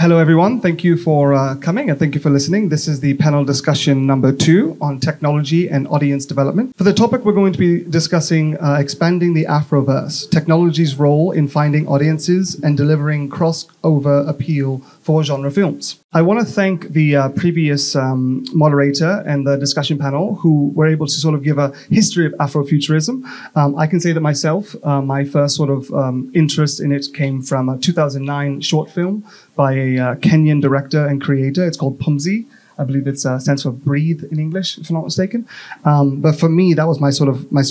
Hello, everyone. Thank you for coming and thank you for listening. This is the panel discussion number 2 on technology and audience development. For the topic, we're going to be discussing expanding the Afroverse, technology's role in finding audiences and delivering crossover appeal for genre films. I want to thank the previous moderator and the discussion panel who were able to sort of give a history of Afrofuturism. I can say that myself, my first sort of interest in it came from a 2009 short film by a Kenyan director and creator. It's called Pumzi. I believe it stands for breathe in English, if I'm not mistaken. But for me, that was my sort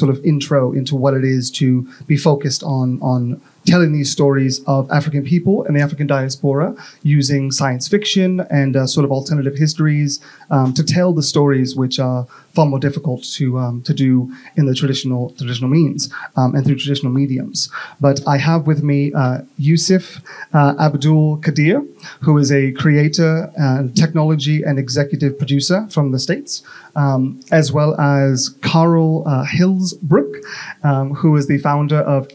of intro into what it is to be focused on telling these stories of African people and the African diaspora using science fiction and sort of alternative histories to tell the stories which are far more difficult to do in the traditional means and through traditional mediums. But I have with me Yusuf Abdul Qadir, who is a creator, technology and executive producer from the States, as well as Karl Hillbrick, who is the founder of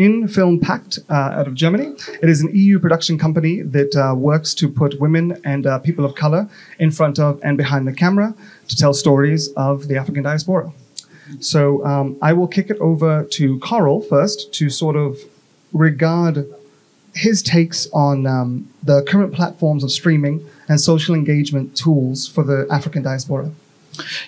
Infilmpact out of Germany. It is an EU production company that works to put women and people of color in front of and behind the camera to tell stories of the African diaspora. So I will kick it over to Karl first to sort of regard his takes on the current platforms of streaming and social engagement tools for the African diaspora.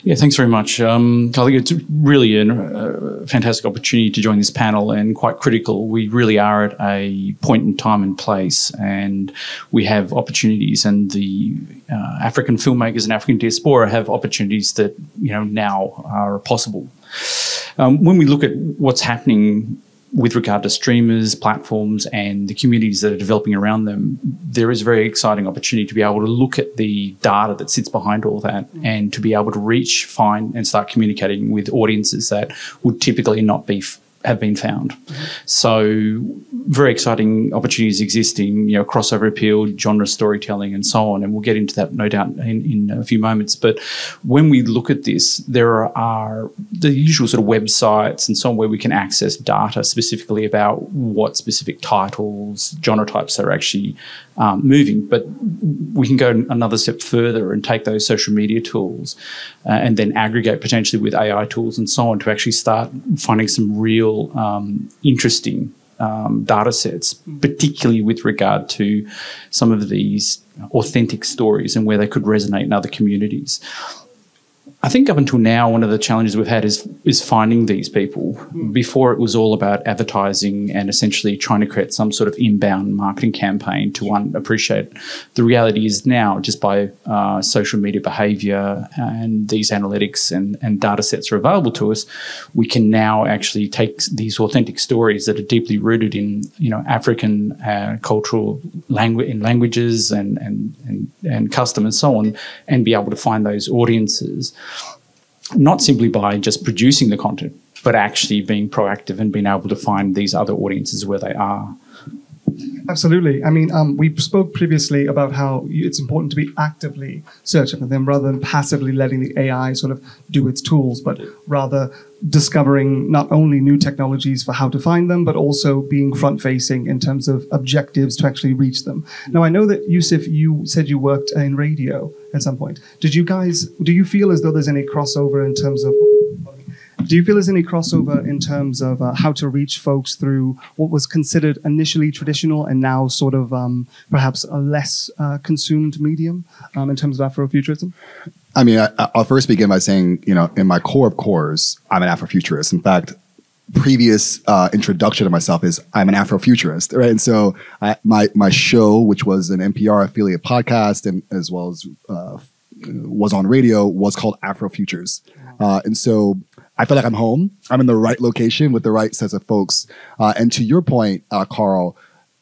Yeah, thanks very much. Kylie, it's really a fantastic opportunity to join this panel and quite critical. We really are at a point in time and place, and we have opportunities, and the African filmmakers and African diaspora have opportunities that now are possible. When we look at what's happening with regard to streamers, platforms, and the communities that are developing around them, there is a very exciting opportunity to be able to look at the data that sits behind all that and to be able to reach, find, and start communicating with audiences that would typically not have been found. So very exciting opportunities existing, crossover appeal, genre storytelling, and so on. And we'll get into that, no doubt, in a few moments. But when we look at this, there are the usual sort of websites and so on where we can access data specifically about what specific titles, genre types are actually moving. But we can go another step further and take those social media tools and then aggregate potentially with AI tools and so on to actually start finding some real interesting data sets, particularly with regard to some of these authentic stories and where they could resonate in other communities. I think up until now, one of the challenges we've had is finding these people. Before, it was all about advertising and essentially trying to create some sort of inbound marketing campaign to appreciate. The reality is now, just by social media behavior and these analytics and data sets are available to us, we can now actually take these authentic stories that are deeply rooted in African cultural languages and custom and so on, and be able to find those audiences. Not simply by just producing the content, but actually being proactive and being able to find these other audiences where they are. Absolutely. I mean, we spoke previously about how it's important to be actively searching for them rather than passively letting the AI sort of do its tools, but rather discovering not only new technologies for how to find them, but also being front-facing in terms of objectives to actually reach them. Now, I know that, Yusuf, you said you worked in radio at some point. Do you feel as though there's any crossover in terms of... Do you feel there's any crossover in terms of how to reach folks through what was considered initially traditional and now sort of perhaps a less consumed medium in terms of Afrofuturism? I mean, I'll first begin by saying, in my core of cores, I'm an Afrofuturist. In fact, previous introduction to myself is I'm an Afrofuturist, right? And so my show, which was an NPR affiliate podcast and as well as was on radio, was called Afrofutures. And so I feel like I'm home. I'm in the right location with the right sets of folks. And to your point, Karl,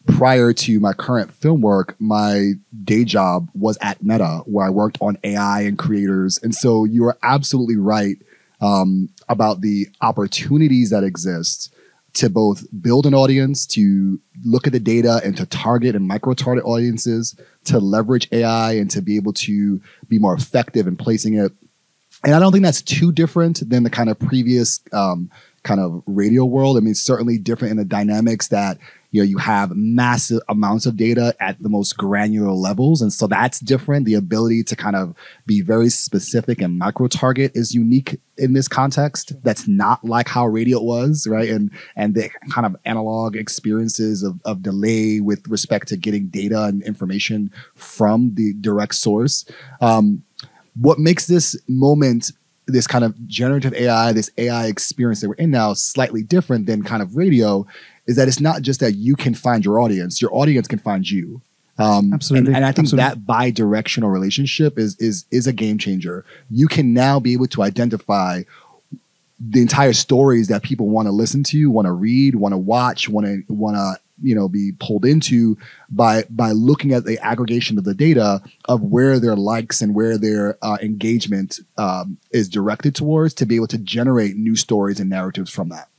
prior to my current film work, my day job was at Meta, where I worked on AI and creators. And so you are absolutely right about the opportunities that exist to both build an audience, to look at the data and to target and micro-target audiences, to leverage AI and to be able to be more effective in placing it. And I don't think that's too different than the kind of previous kind of radio world. I mean, it's certainly different in the dynamics that, you have massive amounts of data at the most granular levels. And so that's different. The ability to kind of be very specific and micro target is unique in this context. That's not like how radio was, right? And the kind of analog experiences of delay with respect to getting data and information from the direct source. What makes this moment, this kind of generative AI, this AI experience that we're in now, slightly different than kind of radio, is that it's not just that you can find your audience can find you. Absolutely. And I think that bi-directional relationship is a game changer. You can now be able to identify the entire stories that people want to listen to, want to read, want to watch, want to be pulled into by looking at the aggregation of the data of where their likes and where their engagement is directed towards, to be able to generate new stories and narratives from that.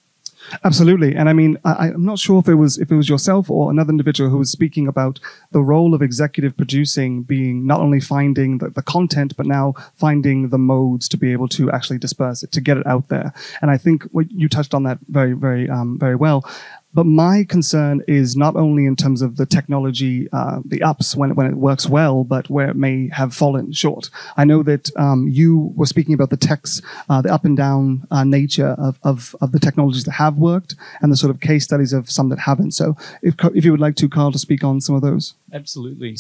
Absolutely. And I mean, I'm not sure if it was yourself or another individual who was speaking about the role of executive producing being not only finding the content, but now finding the modes to be able to actually disperse it, to get it out there. And I think you touched on that very, very, very well. But my concern is not only in terms of the technology, the ups when it works well, but where it may have fallen short. I know that you were speaking about the techs, the up and down nature of the technologies that have worked, and the sort of case studies of some that haven't. So if you would like to, Karl, to speak on some of those. Absolutely.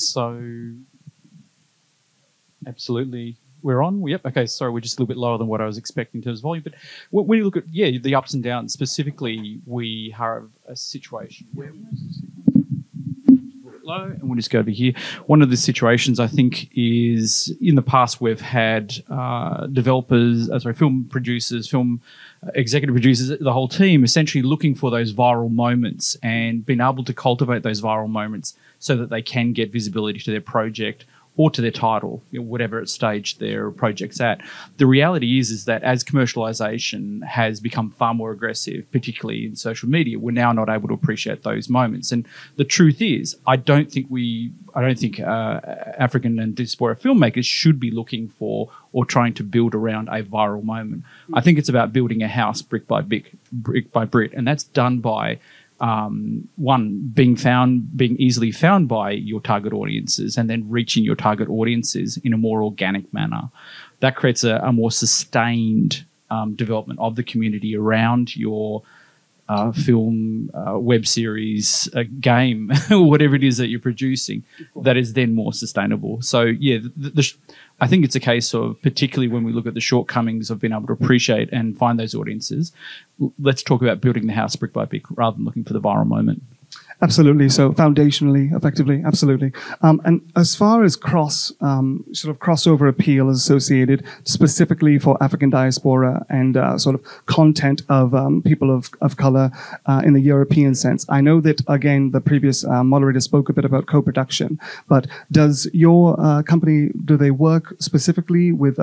Absolutely. We're on? Yep. Okay. Sorry, we're just a little bit lower than what I was expecting in terms of volume. But when you look at, the ups and downs, specifically, we have a situation where low, and we'll just go over here. One of the situations, I think, is in the past we've had film producers, film executive producers, the whole team essentially looking for those viral moments and being able to cultivate those viral moments so that they can get visibility to their project or to their title, whatever stage their project's at. The reality is that as commercialization has become far more aggressive, particularly in social media, we're now not able to appreciate those moments. And the truth is, I don't think African and diasporic filmmakers should be looking for or trying to build around a viral moment. I think it's about building a house brick by brick, and that's done by being easily found by your target audiences, and then reaching your target audiences in a more organic manner. That creates a more sustained development of the community around your film, web series, game, whatever it is that you're producing, that is then more sustainable. So I think it's a case of, particularly when we look at the shortcomings of being able to appreciate and find those audiences, let's talk about building the house brick by brick rather than looking for the viral moment. Absolutely. So foundationally, effectively, absolutely. And as far as crossover appeal is associated specifically for African diaspora and sort of content of people of color in the European sense, I know that, again, the previous moderator spoke a bit about co-production, but does your company, do they work specifically with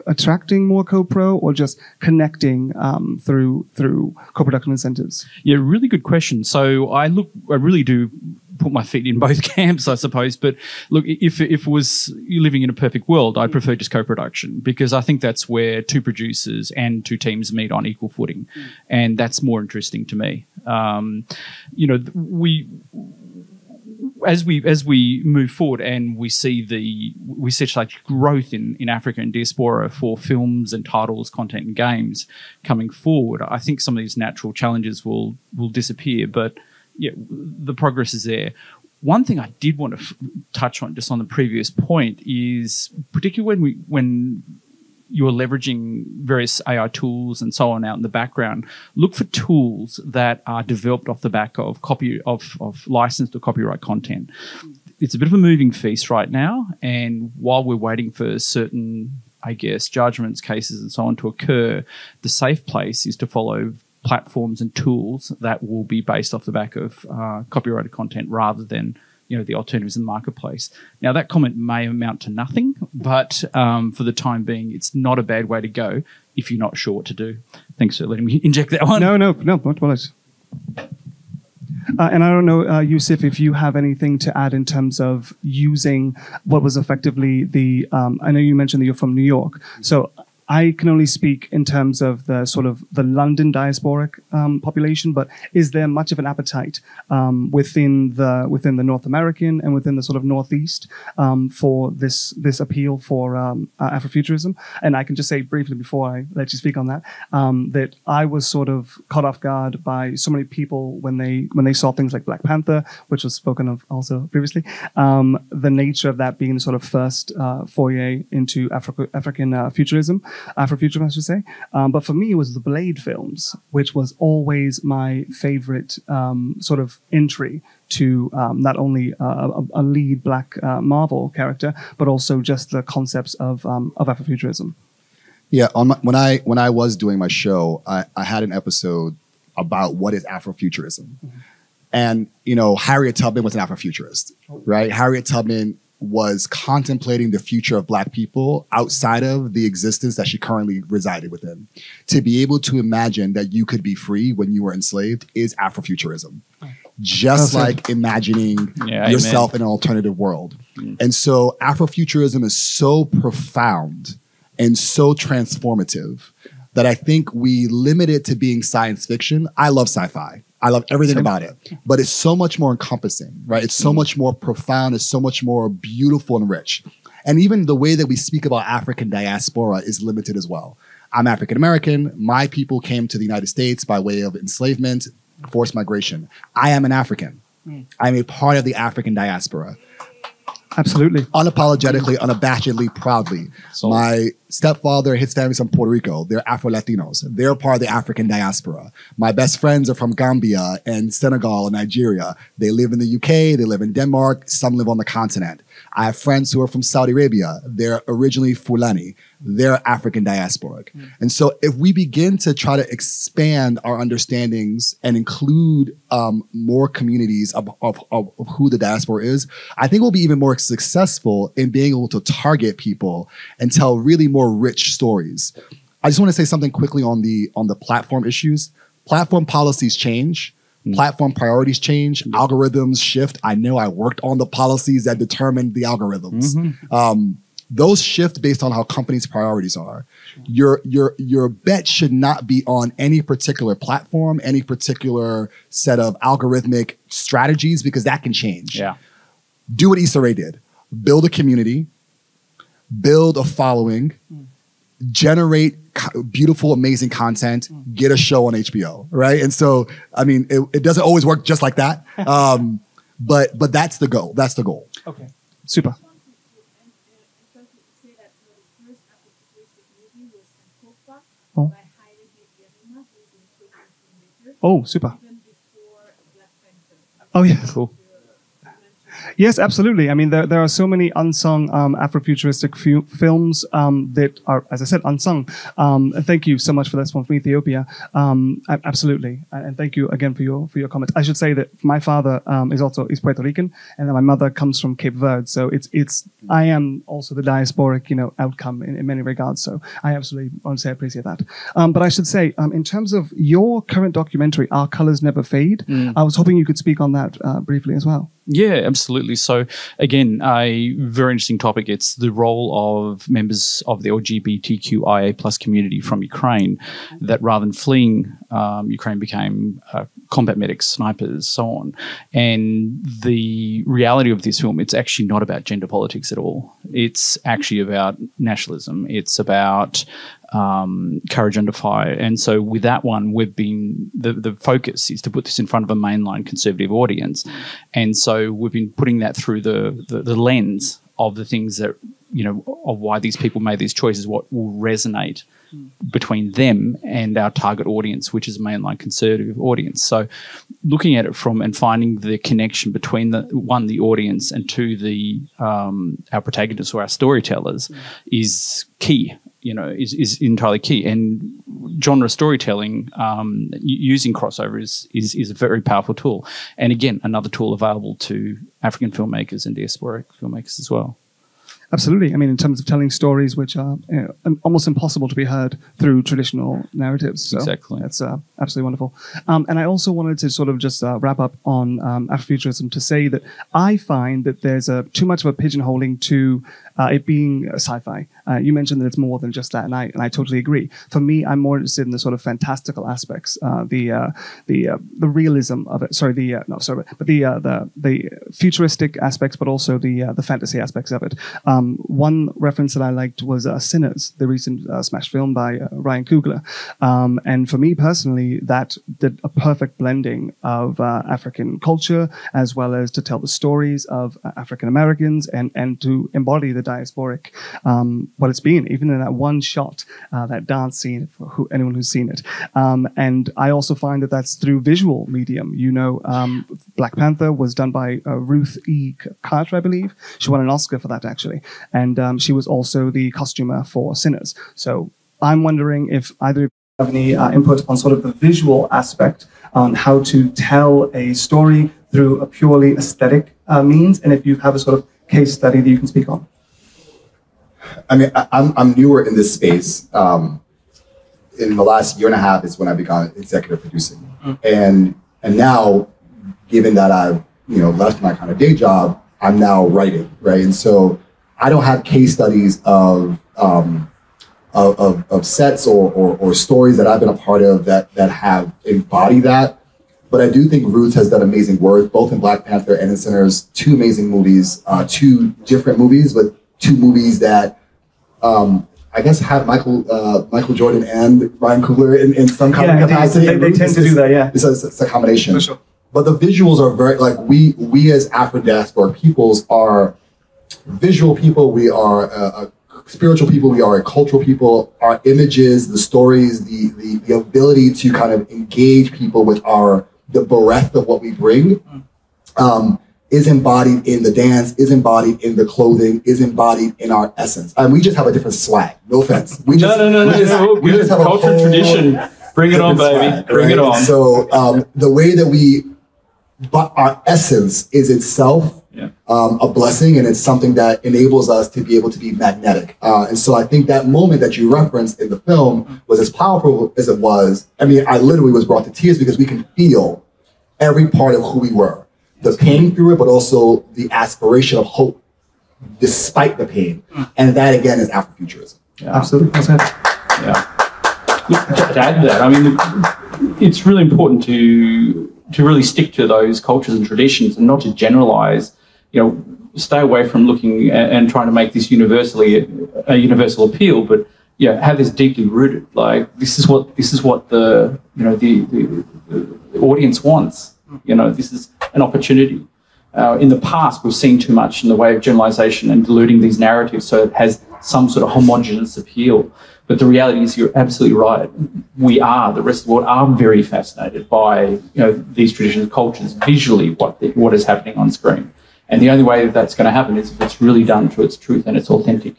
attracting more co-pro or just connecting through co-production incentives? Yeah, really good question. So I really do put my feet in both camps, I suppose. But look, if it was you living in a perfect world, I'd prefer just co-production, because I think that's where two producers and two teams meet on equal footing, and that's more interesting to me. As we move forward and we see such growth in Africa and diaspora for films and titles, content and games coming forward, I think some of these natural challenges will disappear. But the progress is there. One thing I did want to touch on, just on the previous point, is particularly when you're leveraging various AI tools and so on out in the background, look for tools that are developed off the back of of licensed or copyright content. It's a bit of a moving feast right now, and while we're waiting for certain, judgments, cases and so on to occur, the safe place is to follow platforms and tools that will be based off the back of copyrighted content rather than the alternatives in the marketplace. Now, that comment may amount to nothing, but for the time being, it's not a bad way to go if you're not sure what to do. Thanks for letting me inject that one. No, not what. And I don't know, Yusuf, if you have anything to add in terms of using what was effectively I know you mentioned that you're from New York, so I can only speak in terms of the sort of the London diasporic population, but is there much of an appetite within the North American and within the sort of Northeast for this appeal for Afrofuturism? And I can just say briefly before I let you speak on that, that I was sort of caught off guard by so many people when they saw things like Black Panther, which was spoken of also previously, the nature of that being the sort of first foyer into African futurism. Afrofuturism, I should say. But for me, it was the Blade films, which was always my favorite sort of entry to not only a lead black Marvel character, but also just the concepts of Afrofuturism. Yeah, when I was doing my show, I had an episode about what is Afrofuturism. Mm-hmm. And, Harriet Tubman was an Afrofuturist, right? Harriet Tubman was contemplating the future of Black people outside of the existence that she currently resided within. To be able to imagine that you could be free when you were enslaved is Afrofuturism. Just like imagining yourself in an alternative world. And so Afrofuturism is so profound and so transformative that I think we limit it to being science fiction. I love sci-fi. I love everything about it, but it's so much more encompassing, right? It's so much more profound. It's so much more beautiful and rich. And even the way that we speak about African diaspora is limited as well. I'm African American. My people came to the United States by way of enslavement, forced migration. I am an African. I'm a part of the African diaspora. Absolutely. Unapologetically, unabashedly, proudly. My stepfather, his family's from Puerto Rico. They're Afro-Latinos. They're part of the African diaspora. My best friends are from Gambia and Senegal and Nigeria. They live in the UK. They live in Denmark. Some live on the continent. I have friends who are from Saudi Arabia. They're originally Fulani. They're African diasporic. And so if we begin to try to expand our understandings and include more communities of who the diaspora is, I think we'll be even more successful in being able to target people and tell really more rich stories. I just want to say something quickly on the platform issues. Platform policies change. Platform priorities change, algorithms shift. I know I worked on the policies that determined the algorithms. Those shift based on how companies' priorities are. Your bet should not be on any particular platform, any particular set of algorithmic strategies, because that can change. Yeah. Do what Issa Rae did. Build a community, build a following, generate beautiful, amazing content, get a show on HBO, right? And so, I mean, it doesn't always work just like that, but that's the goal. That's the goal. Okay, super. Oh, super. Oh, yeah. Cool. Yes, absolutely. I mean, there are so many unsung Afrofuturistic films that are, as I said, unsung. Thank you so much for this one from Ethiopia. Absolutely, and thank you again for your comments. I should say that my father is Puerto Rican, and then my mother comes from Cape Verde. So I am also the diasporic, outcome in many regards. So I absolutely want to say I appreciate that. But I should say, in terms of your current documentary, Our Colors Never Fade, I was hoping you could speak on that briefly as well. Yeah, absolutely. So again, a very interesting topic. It's the role of members of the LGBTQIA plus community from Ukraine that rather than fleeing Ukraine became combat medics, snipers, so on. And the reality of this film, it's actually not about gender politics at all. It's actually about nationalism. It's about courage under fire. And so with that one, we've been, the focus is to put this in front of a mainline conservative audience. And so we've been putting that through the lens of the things that, of why these people made these choices, what will resonate between them and our target audience, which is a mainline conservative audience. So looking at it and finding the connection between the audience, and two, our protagonists or our storytellers is key. Is entirely key. And genre storytelling, using crossover is a very powerful tool. And again, another tool available to African filmmakers and diasporic filmmakers as well. Absolutely. I mean, in terms of telling stories which are almost impossible to be heard through traditional narratives. So exactly. That's absolutely wonderful. And I also wanted to sort of just wrap up on Afrofuturism to say that I find that there's too much of a pigeonholing to it being sci-fi. You mentioned that it's more than just that, and I totally agree. For me, I'm more interested in the sort of fantastical aspects, the realism of it. The futuristic aspects, but also the fantasy aspects of it. One reference that I liked was Sinners, the recent smash film by Ryan Coogler. And for me personally, that did a perfect blending of African culture, as well as to tell the stories of African Americans and to embody the diasporic, what it's been, even in that one shot, that dance scene for anyone who's seen it. And I also find that that's through visual medium. You know, Black Panther was done by Ruth E. Carter, I believe. She won an Oscar for that, actually. And she was also the costumer for Sinners. So I'm wondering if either of you have any input on sort of the visual aspect on how to tell a story through a purely aesthetic means, and if you have a sort of case study that you can speak on. I mean, I'm newer in this space. In the last year and a half is when I began executive producing, and now, given that I've left my kind of day job, I'm now writing, right? And so I don't have case studies of sets or stories that I've been a part of that have embodied that. But I do think Ruth has done amazing work, both in Black Panther and in Sinners. Two amazing movies, two different movies, but two movies that I guess have Michael Jordan and Ryan Coogler in some kind of capacity. They tend to do that, yeah. It's a combination. For sure. But the visuals are very, like, we as Afro-diasporic peoples are visual people. We are a spiritual people. We are a cultural people. Our images, the stories, the ability to kind of engage people with the breadth of what we bring is embodied in the dance, is embodied in the clothing, is embodied in our essence. And we just have a different swag. No offense. We just have a culture, tradition. Bring it on, baby. Swag, Bring it on. So the way that but our essence is itself a blessing, and it's something that enables us to be able to be magnetic. And so I think that moment that you referenced in the film was as powerful as it was. I mean, I literally was brought to tears because we can feel every part of who we were. The pain through it, but also the aspiration of hope despite the pain. And that, again, is Afrofuturism. Yeah. Absolutely. That's it. Yeah. Look, to add to that, I mean, it's really important to really stick to those cultures and traditions and not to generalize. Stay away from looking and trying to make this a universal appeal, but have this deeply rooted. Like, this is what the audience wants. This is an opportunity. In the past, we've seen too much in the way of generalization and diluting these narratives so it has some sort of homogenous appeal. But the reality is, you're absolutely right. The rest of the world are very fascinated by these traditions, cultures, visually what is happening on screen. And the only way that that's going to happen is if it's really done to its truth and it's authentic.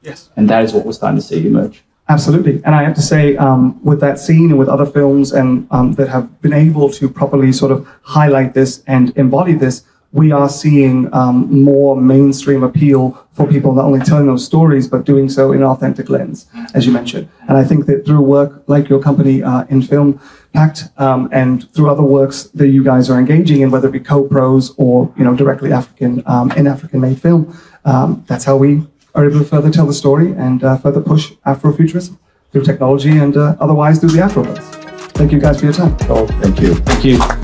Yes. And that is what we're starting to see emerge. Absolutely. And I have to say, with that scene and with other films and that have been able to properly sort of highlight this and embody this, we are seeing more mainstream appeal for people not only telling those stories, but doing so in an authentic lens, as you mentioned. And I think that through work like your company, Infilmpact, and through other works that you guys are engaging in, whether it be co-pros or directly African in African-made film, that's how we are able to further tell the story and further push Afrofuturism through technology and otherwise through the Afroverse. Thank you guys for your time. Oh, thank you. Thank you.